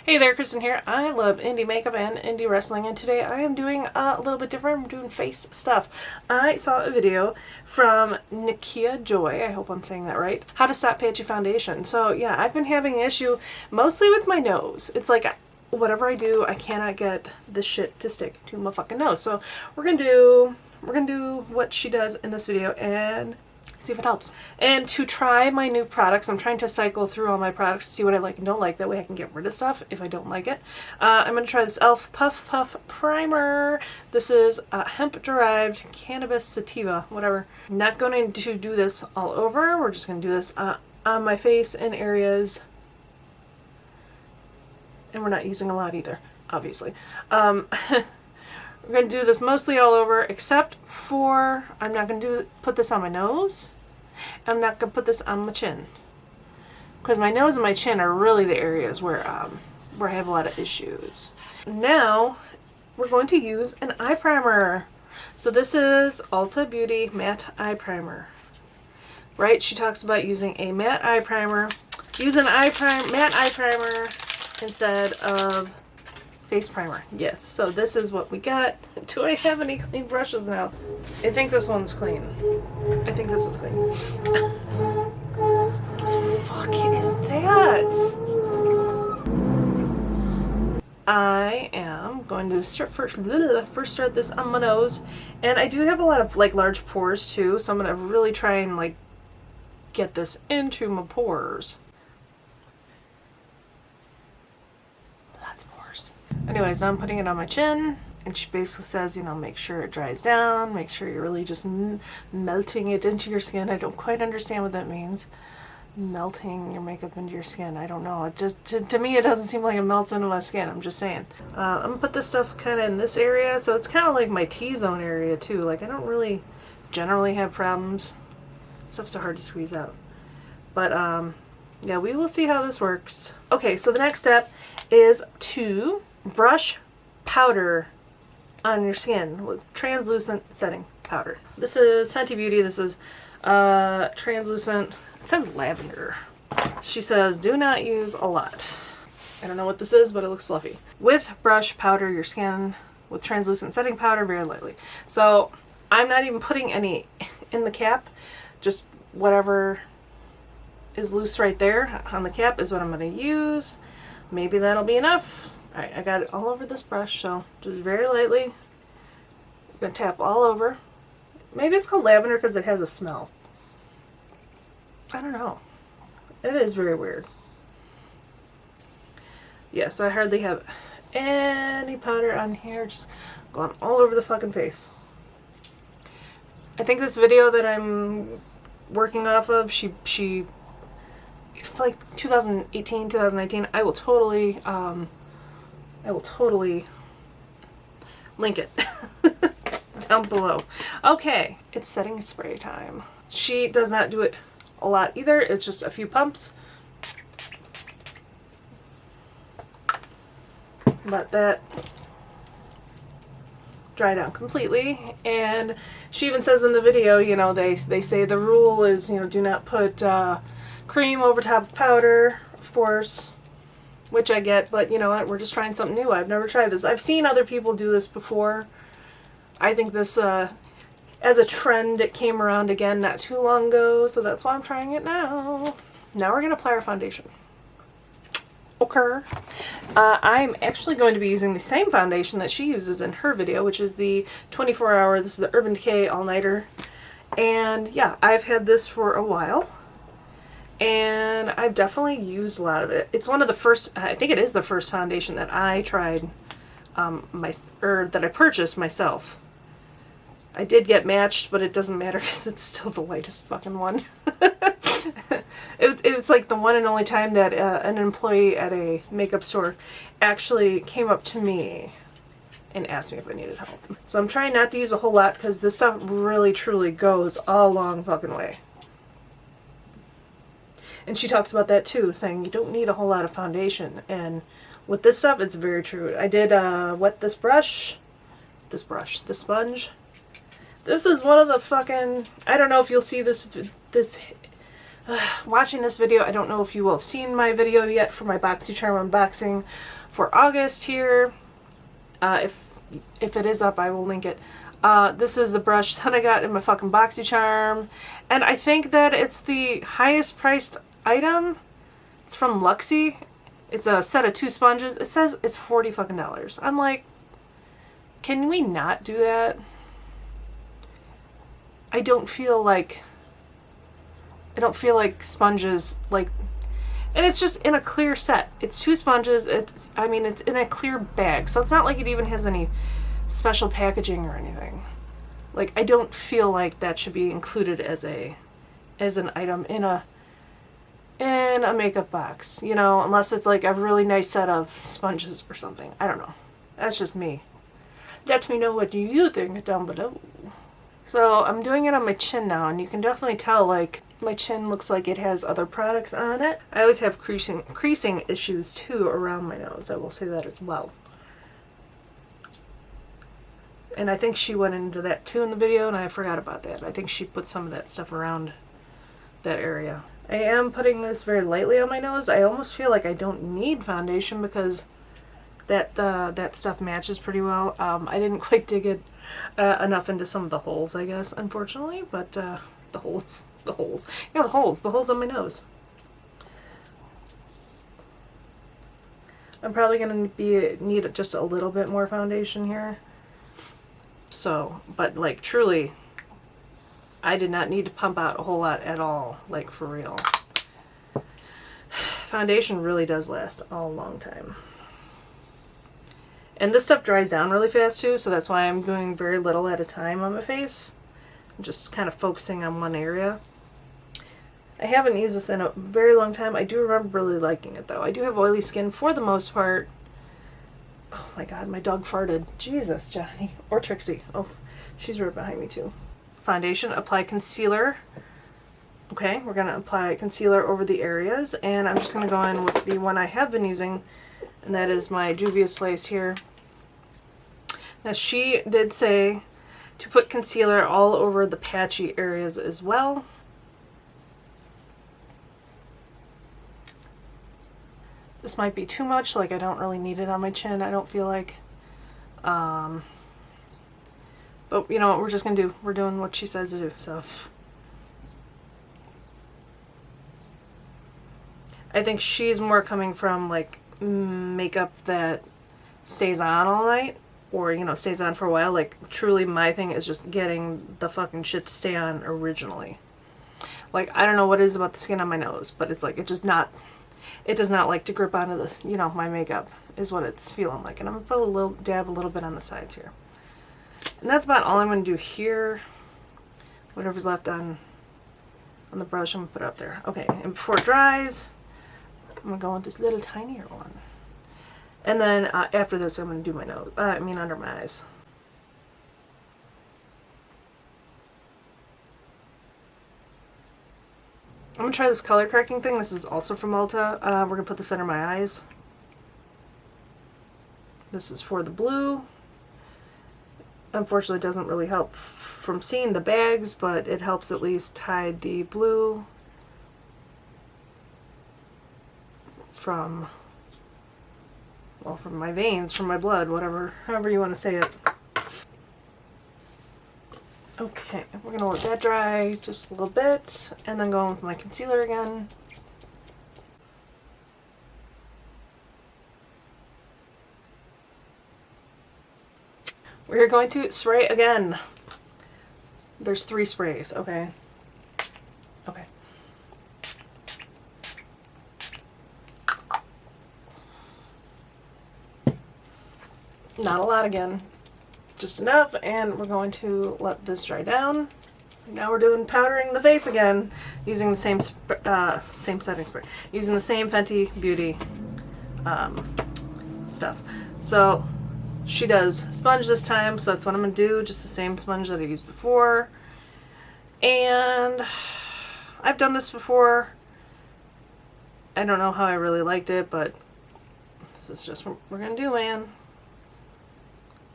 Hey there, Kristen here. I love indie makeup and indie wrestling, and today I am doing a little bit different. I'm doing face stuff. I saw a video from Nikia Joy, I hope I'm saying that right, how to stop patchy foundation. So yeah, I've been having an issue mostly with my nose. It's like whatever I do, I cannot get this shit to stick to my fucking nose. So we're gonna do what she does in this video and see if it helps. And to try my new products, I'm trying to cycle through all my products to see what I like and don't like. That way I can get rid of stuff if I don't like it. I'm going to try this e.l.f. Puff Puff Primer. This is hemp-derived cannabis sativa, whatever. I'm not going to do this all over. We're just going to do this on my face in areas. And we're not using a lot either, obviously. We're going to do this mostly all over, except for, I'm not going to put this on my nose. I'm not going to put this on my chin. Because my nose and my chin are really the areas where I have a lot of issues. Now, we're going to use an eye primer. So this is Ulta Beauty Matte Eye Primer. Right? She talks about using a matte eye primer. Use an matte eye primer instead of face primer. Yes, so this is what we got. Do I have any clean brushes now? I think this one's clean. I think this is clean. What the fuck is that? I am going to first start this on my nose, and I do have a lot of like large pores too, so I'm gonna really try and like get this into my pores. Anyways, I'm putting it on my chin, and she basically says, you know, make sure it dries down, make sure you're really just melting it into your skin. I don't quite understand what that means. Melting your makeup into your skin. I don't know. It just, to me, it doesn't seem like it melts into my skin. I'm just saying. I'm going to put this stuff kind of in this area, so it's kind of like my T-zone area, too. Like, I don't really generally have problems. Stuff's so hard to squeeze out. But, yeah, we will see how this works. Okay, so the next step is to brush powder on your skin with translucent setting powder. This is Fenty Beauty. This is translucent. It says lavender. She says do not use a lot. I don't know what this is, but it looks fluffy. With brush powder your skin with translucent setting powder very lightly. So I'm not even putting any in the cap. Just whatever is loose right there on the cap is what I'm going to use. Maybe that'll be enough. Alright, I got it all over this brush, so just very lightly. I'm going to tap all over. Maybe it's called lavender because it has a smell. I don't know. It is very weird. Yeah, so I hardly have any powder on here. Just going all over the fucking face. I think this video that I'm working off of, it's like 2018, 2019. I will totally link it down below. Okay, it's setting spray time. She does not do it a lot either. It's just a few pumps. Let that dry down completely. And she even says in the video, you know, they say the rule is, you know, do not put cream over top of powder, of course, which I get, but you know what, we're just trying something new. I've never tried this. I've seen other people do this before. I think this, as a trend, it came around again not too long ago, so that's why I'm trying it now. Now we're going to apply our foundation. Okay. I'm actually going to be using the same foundation that she uses in her video, which is the 24-hour, this is the Urban Decay All-Nighter. And yeah, I've had this for a while. And I've definitely used a lot of it. It's one of the first, I think it is the first foundation that I tried, that I purchased myself. I did get matched, but it doesn't matter because it's still the lightest fucking one. It was like the one and only time that an employee at a makeup store actually came up to me and asked me if I needed help. So I'm trying not to use a whole lot because this stuff really truly goes a long fucking way. And she talks about that too, saying you don't need a whole lot of foundation. And with this stuff, it's very true. I did wet this sponge. This is one of the fucking, I don't know if you'll see this watching this video, I don't know if you will have seen my video yet for my BoxyCharm unboxing for August here. If it is up, I will link it. This is the brush that I got in my fucking BoxyCharm, and I think that it's the highest priced item. It's from Luxie. It's a set of 2 sponges. It says it's $40 fucking. I'm like, can we not do that? I don't feel like sponges, like, and it's just in a clear set. It's 2 sponges. It's in a clear bag, so it's not like it even has any special packaging or anything. Like, I don't feel like that should be included as an item in a makeup box, you know, unless it's like a really nice set of sponges or something. I don't know. That's just me. Let me know what you think down below. So I'm doing it on my chin now, and you can definitely tell, like, my chin looks like it has other products on it. I always have creasing issues too around my nose. I will say that as well. And I think she went into that too in the video, and I forgot about that. I think she put some of that stuff around that area. I am putting this very lightly on my nose. I almost feel like I don't need foundation because that stuff matches pretty well. I didn't quite dig it enough into some of the holes, I guess, unfortunately, but the holes, yeah, the holes on my nose. I'm probably gonna need just a little bit more foundation here. So, but like, truly, I did not need to pump out a whole lot at all, like, for real. Foundation really does last a long time. And this stuff dries down really fast too, so that's why I'm doing very little at a time on my face. I'm just kind of focusing on one area. I haven't used this in a very long time. I do remember really liking it though. I do have oily skin for the most part. Oh my god, my dog farted. Jesus, Johnny. Or Trixie. Oh, she's right behind me too. Foundation, apply concealer. Okay, we're going to apply concealer over the areas, and I'm just going to go in with the one I have been using, and that is my Juvia's Place here. Now, she did say to put concealer all over the patchy areas as well. This might be too much, like I don't really need it on my chin, I don't feel like. But you know what we're just going to do? We're doing what she says to do, so. I think she's more coming from, like, makeup that stays on all night, or, you know, stays on for a while. Like, truly my thing is just getting the fucking shit to stay on originally. Like, I don't know what it is about the skin on my nose, but it's like, it does not like to grip onto this, you know, my makeup is what it's feeling like. And I'm gonna put dab a little bit on the sides here. And that's about all I'm gonna do here. Whatever's left on the brush, I'm gonna put it up there. Okay, and before it dries, I'm gonna go with this little tinier one. And then after this, I'm gonna do my nose, under my eyes. I'm gonna try this color correcting thing. This is also from Ulta. We're gonna put this under my eyes. This is for the blue. Unfortunately, it doesn't really help from seeing the bags, but it helps at least hide the blue from my veins, from my blood, however you want to say it. Okay, we're gonna let that dry just a little bit, and then go on with my concealer again. We're going to spray again. There's 3 sprays, okay? Okay. Not a lot again, just enough, and we're going to let this dry down. Now we're doing powdering the face again, using the same setting spray, using the same Fenty Beauty stuff. So she does sponge this time, so that's what I'm going to do, just the same sponge that I used before. And I've done this before. I don't know how I really liked it, but this is just what we're going to do, man.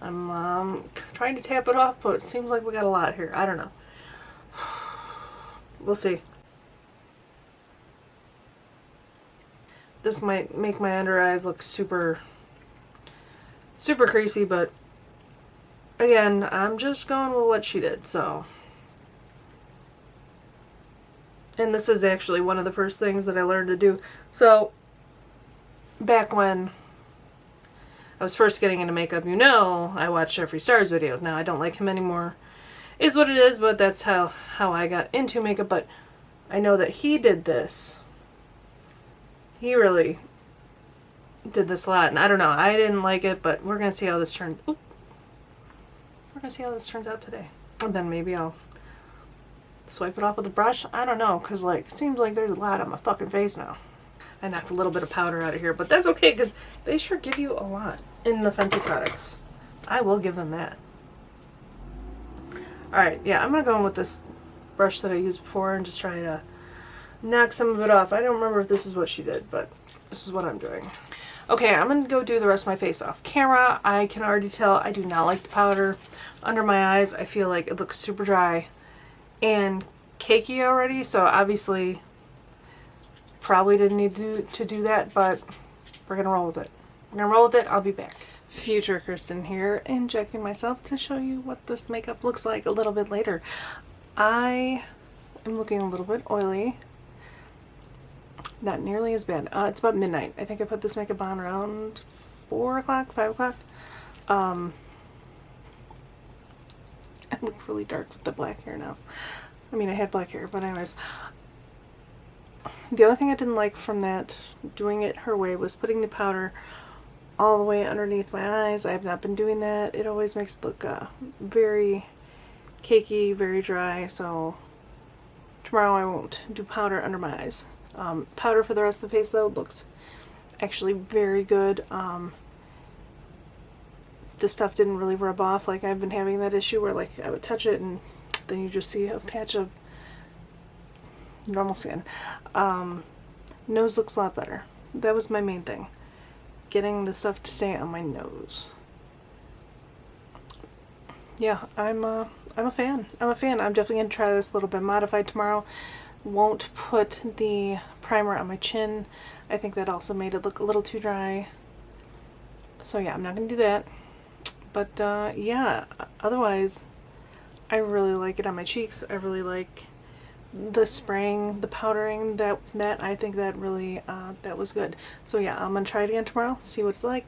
I'm trying to tap it off, but it seems like we got a lot here. I don't know. We'll see. this might make my under eyes look super, super creasy, but again, I'm just going with what she did, so. And this is actually one of the first things that I learned to do. So, back when I was first getting into makeup, you know, I watched Jeffree Star's videos. Now, I don't like him anymore, is what it is, but that's how I got into makeup. But I know that he did this. He really did this a lot, and I don't know, I didn't like it, but we're going to see how this turns. We're going to see how this turns out today. And then maybe I'll swipe it off with a brush. I don't know, because like, it seems like there's a lot on my fucking face now. I knocked a little bit of powder out of here, but that's okay, because they sure give you a lot in the Fenty products. I will give them that. Alright, yeah, I'm going to go in with this brush that I used before and just try to knock some of it off. I don't remember if this is what she did, but this is what I'm doing. Okay, I'm going to go do the rest of my face off camera. I can already tell I do not like the powder under my eyes. I feel like it looks super dry and cakey already, so obviously probably didn't need to do that, but we're gonna roll with it. We're gonna roll with it. I'll be back. Future Kristen here, injecting myself to show you what this makeup looks like a little bit later. I am looking a little bit oily. Not nearly as bad. It's about midnight. I think I put this makeup on around 4 o'clock, 5 o'clock. I look really dark with the black hair now. I mean, I had black hair, but anyways. The only thing I didn't like from that, doing it her way, was putting the powder all the way underneath my eyes. I have not been doing that. It always makes it look very cakey, very dry, so tomorrow I won't do powder under my eyes. Powder for the rest of the face, though, looks actually very good. This stuff didn't really rub off. Like, I've been having that issue where, like, I would touch it and then you just see a patch of normal skin. Nose looks a lot better. That was my main thing. Getting the stuff to stay on my nose. Yeah, I'm a fan. I'm a fan. I'm definitely going to try this a little bit modified tomorrow. Won't put the primer on my chin. I think that also made it look a little too dry. So yeah, I'm not going to do that. But yeah, otherwise, I really like it on my cheeks. I really like the spraying, the powdering, that I think that really, that was good. So yeah, I'm going to try it again tomorrow, see what it's like.